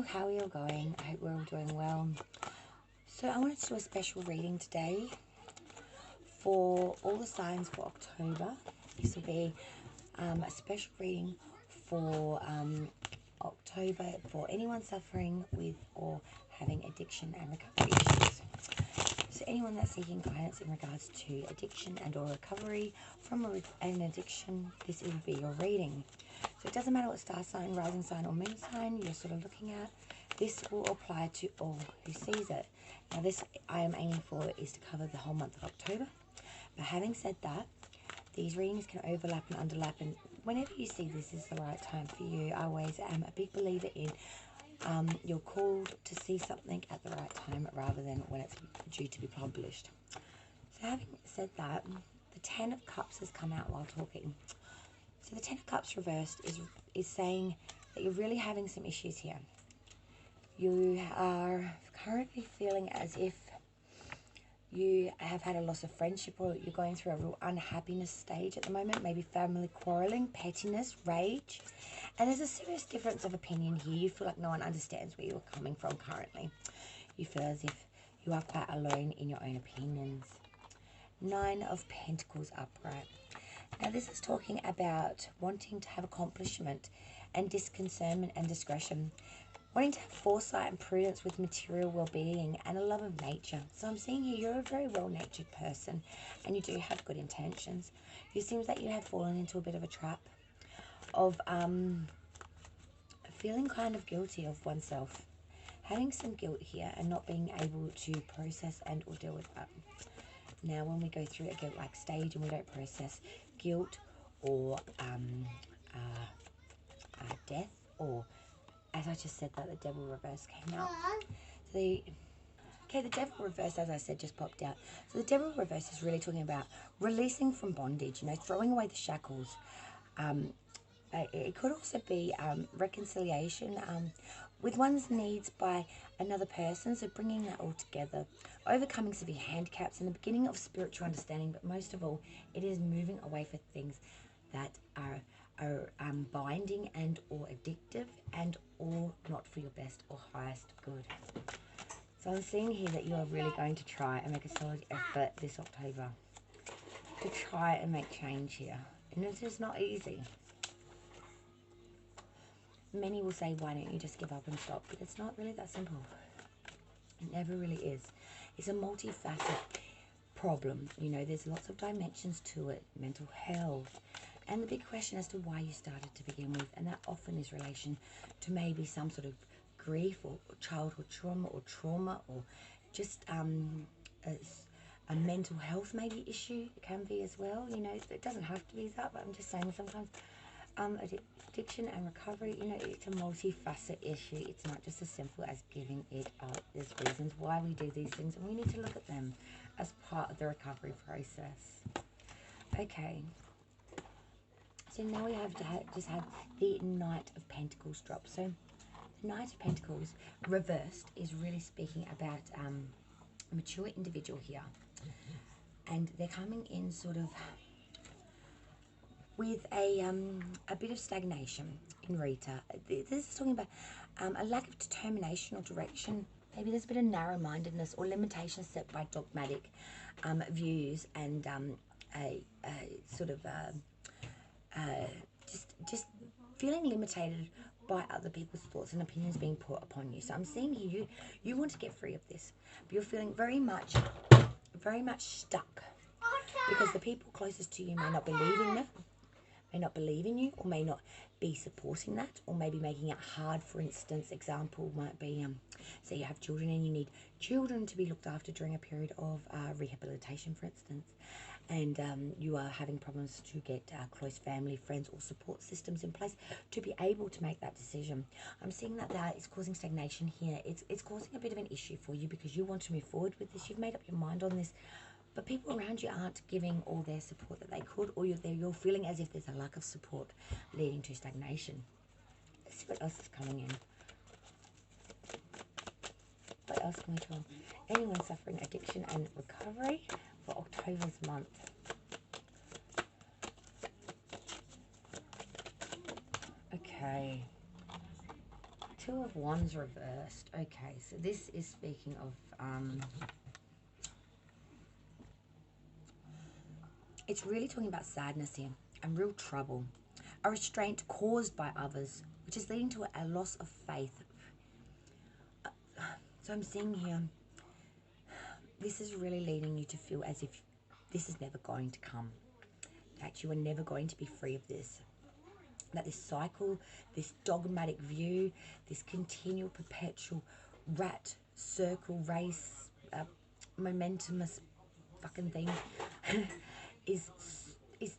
how are you all going? I hope we're all doing well. So I wanted to do a special reading today for all the signs for October. This will be a special reading for October for anyone suffering with or having addiction and recovery issues. So anyone that's seeking guidance in regards to addiction and or recovery from an addiction, this will be your reading. So it doesn't matter what star sign, rising sign or moon sign you're sort of looking at. This will apply to all who sees it. Now this I am aiming for is to cover the whole month of October. But having said that, these readings can overlap and underlap, and whenever you see this is the right time for you. I always am a big believer in you're called to see something at the right time rather than when it's due to be published. So having said that, the Ten of Cups has come out while talking. So the Ten of Cups reversed is saying that you're really having some issues here. You are currently feeling as if you have had a loss of friendship, or you're going through a real unhappiness stage at the moment, maybe family quarreling, pettiness, rage. And there's a serious difference of opinion here. You feel like no one understands where you're coming from currently. You feel as if you are quite alone in your own opinions. Nine of Pentacles upright. Now this is talking about wanting to have accomplishment and disconcernment and discretion. Wanting to have foresight and prudence with material well-being and a love of nature. So I'm seeing here you're a very well-natured person and you do have good intentions. It seems that you have fallen into a bit of a trap of feeling kind of guilty of oneself. Having some guilt here and not being able to process and or deal with that. Now when we go through a guilt-like stage and we don't process guilt or death, or as I just said that the Devil reverse came out. So the Devil reverse, as I said, just popped out. So the Devil reverse is really talking about releasing from bondage, you know, throwing away the shackles. It could also be reconciliation with one's needs by another person, so bringing that all together. Overcoming severe handicaps and the beginning of spiritual understanding, but most of all, it is moving away from things that are binding and or addictive and or not for your best or highest good. So I'm seeing here that you are really going to try and make a solid effort this October to try and make change here. And it is not easy. Many will say, why don't you just give up and stop? But it's not really that simple. It never really is. It's a multifaceted problem. You know, there's lots of dimensions to it. Mental health. And the big question as to why you started to begin with. And that often is relation to maybe some sort of grief or childhood trauma or just a mental health maybe issue. It can be as well. You know, it doesn't have to be that, but I'm just saying sometimes addiction and recovery, you know, it's a multifaceted issue. It's not just as simple as giving it up. There's reasons why we do these things, and we need to look at them as part of the recovery process. Okay. So now we have to just have the Knight of Pentacles drop. So the Knight of Pentacles reversed is really speaking about a mature individual here. And they're coming in sort of with a bit of stagnation in Rita. This is talking about a lack of determination or direction. Maybe there's a bit of narrow-mindedness or limitations set by dogmatic views and a sort of just feeling limited by other people's thoughts and opinions being put upon you. So I'm seeing here you want to get free of this, but you're feeling very much stuck because the people closest to you may not believe in it. May not believe in you, or may not be supporting that, or maybe making it hard. For instance, example might be, say you have children and you need children to be looked after during a period of rehabilitation, for instance, and you are having problems to get close family, friends, or support systems in place to be able to make that decision. I'm seeing that is causing stagnation here. It's causing a bit of an issue for you because you want to move forward with this. You've made up your mind on this. But people around you aren't giving all their support that they could, or you're feeling as if there's a lack of support leading to stagnation. Let's see what else is coming in. What else can we tell? Anyone suffering addiction and recovery for October's month. Okay. Two of Wands reversed. Okay, so this is speaking of it's really talking about sadness here and real trouble, a restraint caused by others, which is leading to a loss of faith. So I'm seeing here, this is really leading you to feel as if this is never going to come, that you are never going to be free of this, that this cycle, this dogmatic view, this continual perpetual rat circle race, momentumous fucking thing is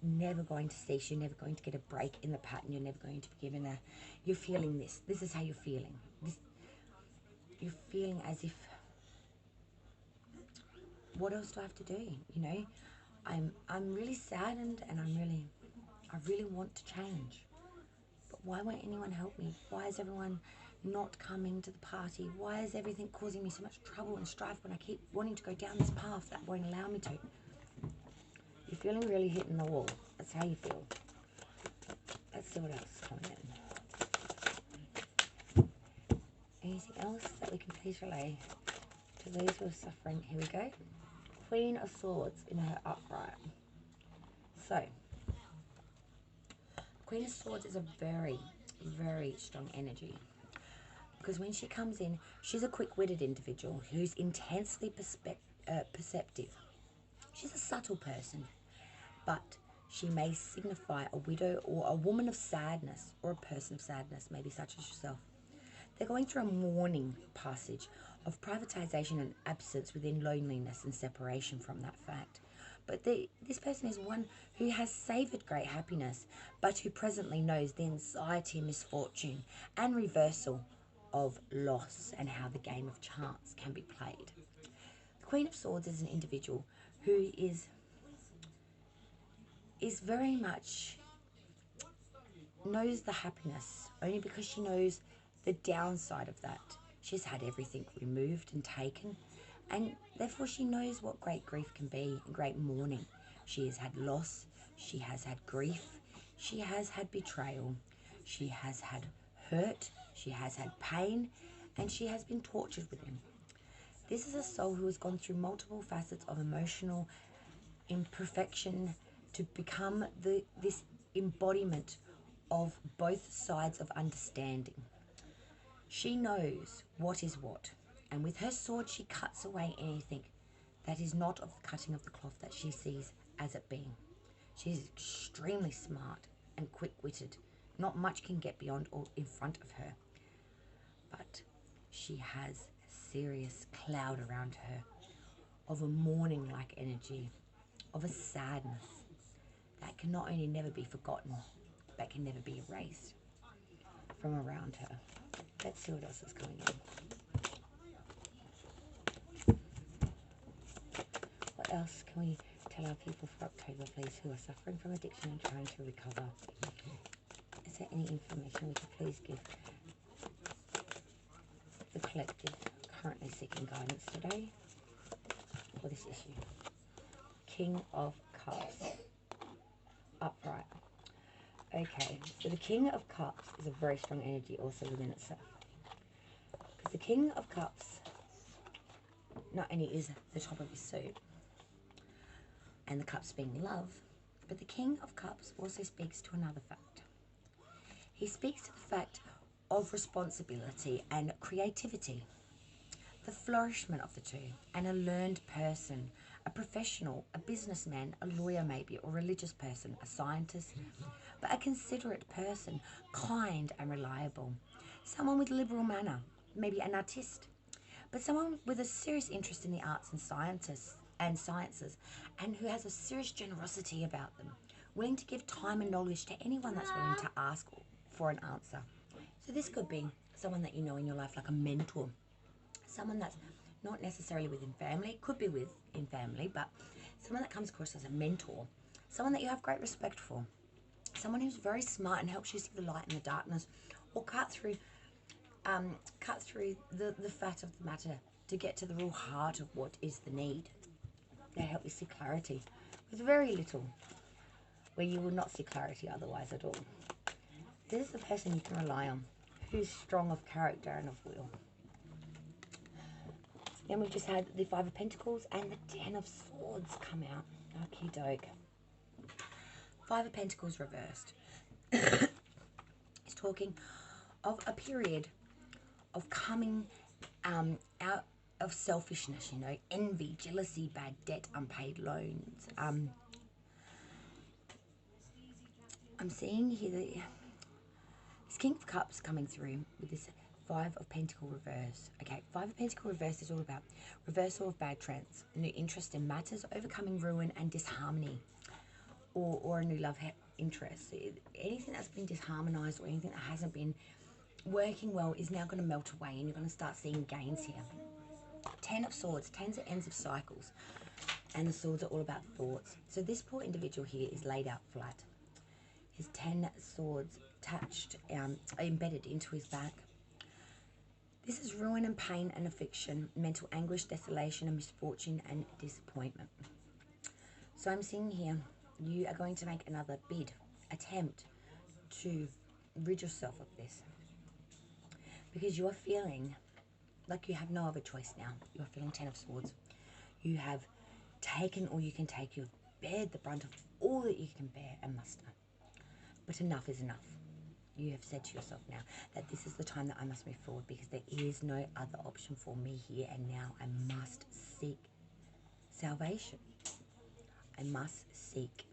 never going to cease. You're never going to get a break in the pattern. You're never going to be given a, you're feeling this. This is how you're feeling. You're feeling as if, what else do I have to do? You know, I'm really saddened, and I really want to change. But why won't anyone help me? Why is everyone not coming to the party? Why is everything causing me so much trouble and strife when I keep wanting to go down this path that won't allow me to? You're feeling really hitting the wall. That's how you feel. Let's see what else is coming in. Anything else that we can please relay to those who are suffering? Here we go. Queen of Swords in her upright. So, Queen of Swords is a very, very strong energy. Because when she comes in, she's a quick-witted individual who's intensely perceptive. She's a subtle person, but she may signify a widow or a woman of sadness, or a person of sadness, maybe such as yourself. They're going through a mourning passage of privatization and absence within loneliness and separation from that fact. But this person is one who has savoured great happiness, but who presently knows the anxiety, misfortune, and reversal of loss, and how the game of chance can be played. The Queen of Swords is an individual who is very much knows the happiness only because she knows the downside of that. She's had everything removed and taken, and therefore she knows what great grief can be and great mourning. She has had loss, she has had grief, she has had betrayal, she has had hurt, she has had pain, and she has been tortured within. This is a soul who has gone through multiple facets of emotional imperfection to become this embodiment of both sides of understanding. She knows what is what, and with her sword she cuts away anything that is not of the cutting of the cloth that she sees as it being. She is extremely smart and quick-witted. Not much can get beyond or in front of her, but she has a serious cloud around her of a mourning-like energy, of a sadness that can not only never be forgotten, but can never be erased from around her. Let's see what else is going on. What else can we tell our people for October, please, who are suffering from addiction and trying to recover? Is there any information we could please give the collective currently seeking guidance today for this issue? King of Cups. Upright. Okay, so the King of Cups is a very strong energy also within itself. Because the King of Cups not only is the top of his suit, and the cups being love, but the King of Cups also speaks to another fact. He speaks to the fact of responsibility and creativity, the flourishment of the two, and a learned person, a professional, a businessman, a lawyer maybe, or religious person, a scientist, but a considerate person, kind and reliable, someone with liberal manner, maybe an artist, but someone with a serious interest in the arts and sciences, and who has a serious generosity about them, willing to give time and knowledge to anyone that's willing to ask for an answer. So this could be someone that you know in your life, like a mentor, someone that's not necessarily within family, could be within family, but someone that comes across as a mentor, someone that you have great respect for, someone who's very smart and helps you see the light in the darkness, or cut through the fat of the matter to get to the real heart of what is the need. They help you see clarity with very little, where you will not see clarity otherwise at all. This is the person you can rely on, who's strong of character and of will. Then we've just had the Five of Pentacles and the Ten of Swords come out. Okie doke. Five of Pentacles reversed. It's talking of a period of coming out of selfishness, you know, envy, jealousy, bad debt, unpaid loans. I'm seeing here that this King of Cups coming through with this Five of Pentacle reverse. Okay, Five of Pentacle reverse is all about reversal of bad trends, new interest in matters, overcoming ruin and disharmony, or a new love interest. So anything that's been disharmonized or anything that hasn't been working well is now going to melt away, and you're going to start seeing gains here. Ten of Swords. Tens are ends of cycles, and the swords are all about thoughts. So this poor individual here is laid out flat. His 10 swords attached, embedded into his back. This is ruin and pain and affliction, mental anguish, desolation and misfortune and disappointment. So I'm seeing here, you are going to make another bid, attempt to rid yourself of this. Because you are feeling like you have no other choice now. You are feeling 10 of Swords. You have taken all you can take. You have bared the brunt of all that you can bear and muster. But enough is enough. You have said to yourself now that this is the time that I must move forward, because there is no other option for me here and now. I must seek salvation. I must seek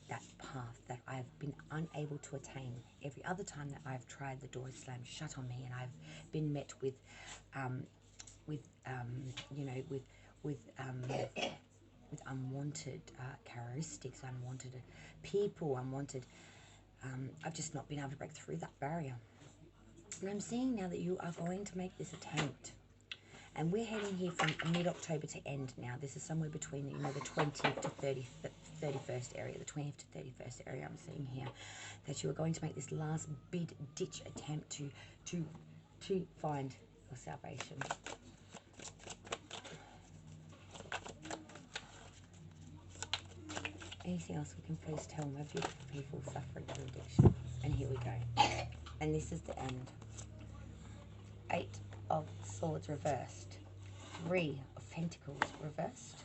that path that I have been unable to attain. Every other time that I've tried, the door is slammed shut on me, and I've been met with unwanted characteristics, unwanted people, unwanted. I've just not been able to break through that barrier. And I'm seeing now that you are going to make this attempt. And we're heading here from mid-October to end now. This is somewhere between, you know, the 20th to 31st area, the 20th to 31st area I'm seeing here. That you are going to make this last ditch attempt to find your salvation. Anything else we can please tell my beautiful people suffering from addiction? And here we go. And this is the end. 8 of Swords reversed. 3 of Pentacles reversed.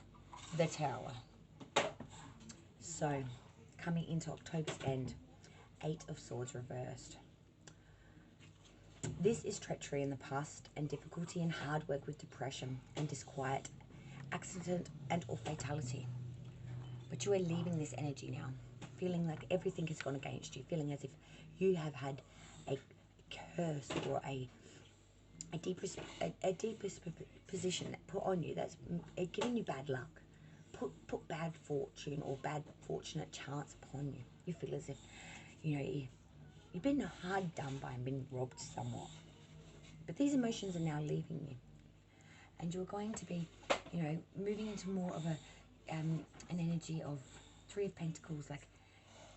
The Tower. So, coming into October's end, 8 of Swords reversed. This is treachery in the past and difficulty and hard work with depression and disquiet, accident and or fatality. But you are leaving this energy now, feeling like everything has gone against you, feeling as if you have had a curse or a deepest position put on you that's giving you bad luck, put bad fortune or bad fortunate chance upon you. You feel as if, you know, you've been hard done by and been robbed somewhat. But these emotions are now leaving you, and you're going to be, you know, moving into more of an energy of 3 of Pentacles. Like,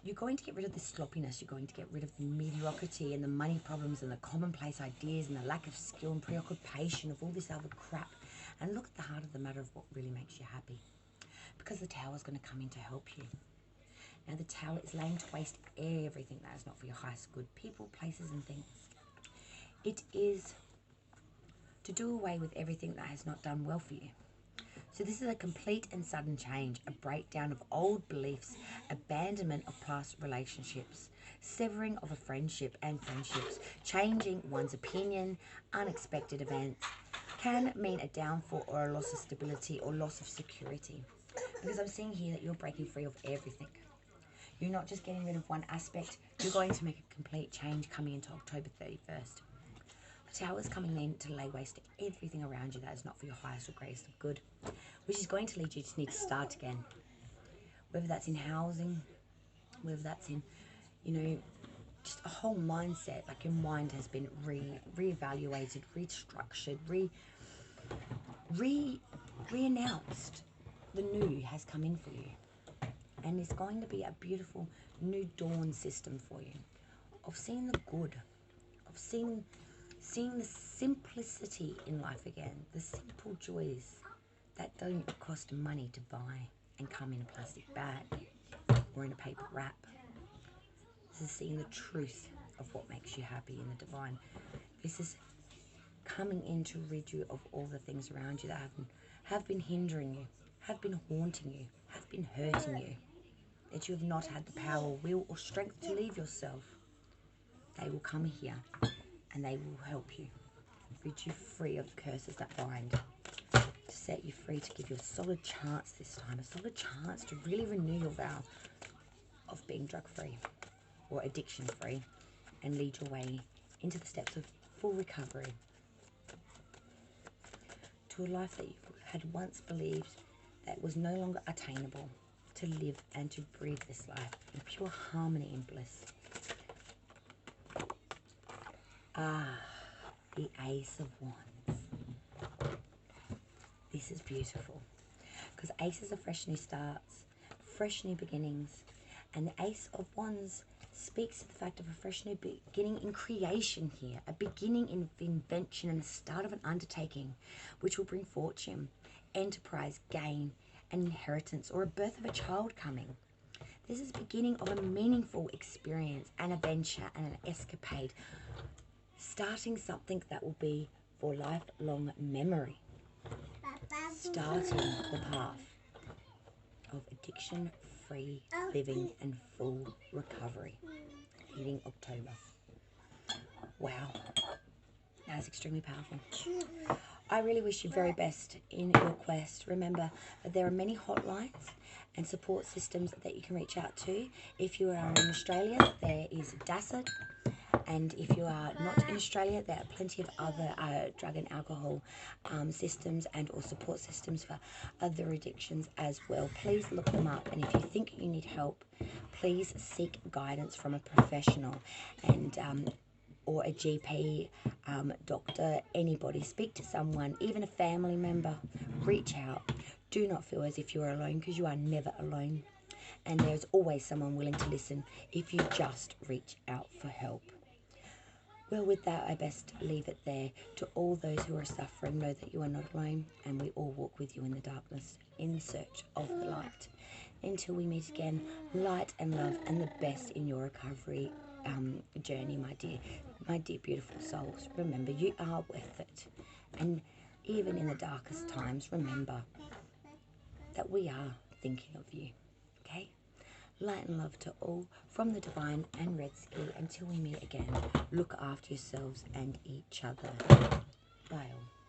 you're going to get rid of the sloppiness, you're going to get rid of the mediocrity and the money problems and the commonplace ideas and the lack of skill and preoccupation of all this other crap, and look at the heart of the matter of what really makes you happy, because the Tower is going to come in to help you. Now the Tower is laying to waste everything that is not for your highest good, people, places and things. It is to do away with everything that has not done well for you. So this is a complete and sudden change, a breakdown of old beliefs, abandonment of past relationships, severing of a friendship and friendships, changing one's opinion, unexpected events, can mean a downfall or a loss of stability or loss of security. Because I'm seeing here that you're breaking free of everything. You're not just getting rid of one aspect, you're going to make a complete change coming into October 31st. The Tower is coming in to lay waste to everything around you that is not for your highest or greatest of good, which is going to lead you to need to start again. Whether that's in housing, whether that's in, you know, just a whole mindset, like your mind has been re-evaluated, restructured, re-announced. The new has come in for you. And it's going to be a beautiful new dawn system for you, of seeing the good, of seeing the simplicity in life again, the simple joys that don't cost money to buy and come in a plastic bag or in a paper wrap. This is seeing the truth of what makes you happy in the divine. This is coming in to rid you of all the things around you that have been hindering you, have been haunting you, have been hurting you, that you have not had the power, will, or strength to leave yourself. They will come here and they will help you, rid you free of the curses that bind, to set you free, to give you a solid chance this time, a solid chance to really renew your vow of being drug-free or addiction-free and lead your way into the steps of full recovery, to a life that you had once believed that was no longer attainable, to live and to breathe this life in pure harmony and bliss. Ah, the Ace of Wands. This is beautiful, because aces are fresh new starts, fresh new beginnings, and the Ace of Wands speaks to the fact of a fresh new beginning in creation here, a beginning in invention and a start of an undertaking which will bring fortune, enterprise, gain, an inheritance, or a birth of a child coming. This is the beginning of a meaningful experience, an adventure, and an escapade, starting something that will be for lifelong memory, starting the path of addiction-free living and full recovery, hitting October. Wow, that's extremely powerful. I really wish you very best in your quest. Remember that there are many hotlines and support systems that you can reach out to. If you are in Australia, there is DASA. And if you are not in Australia, there are plenty of other drug and alcohol systems and or support systems for other addictions as well. Please look them up, and if you think you need help, please seek guidance from a professional and or a GP, doctor, anybody. Speak to someone, even a family member. Reach out. Do not feel as if you are alone, because you are never alone. And there's always someone willing to listen if you just reach out for help. Well, with that, I best leave it there. To all those who are suffering, know that you are not alone, and we all walk with you in the darkness in search of the light. Until we meet again, light and love and the best in your recovery journey, my dear beautiful souls. Remember, you are worth it. And even in the darkest times, remember that we are thinking of you. Okay? Light and love to all from the Divine and REDSKI. Until we meet again, look after yourselves and each other. Bye all.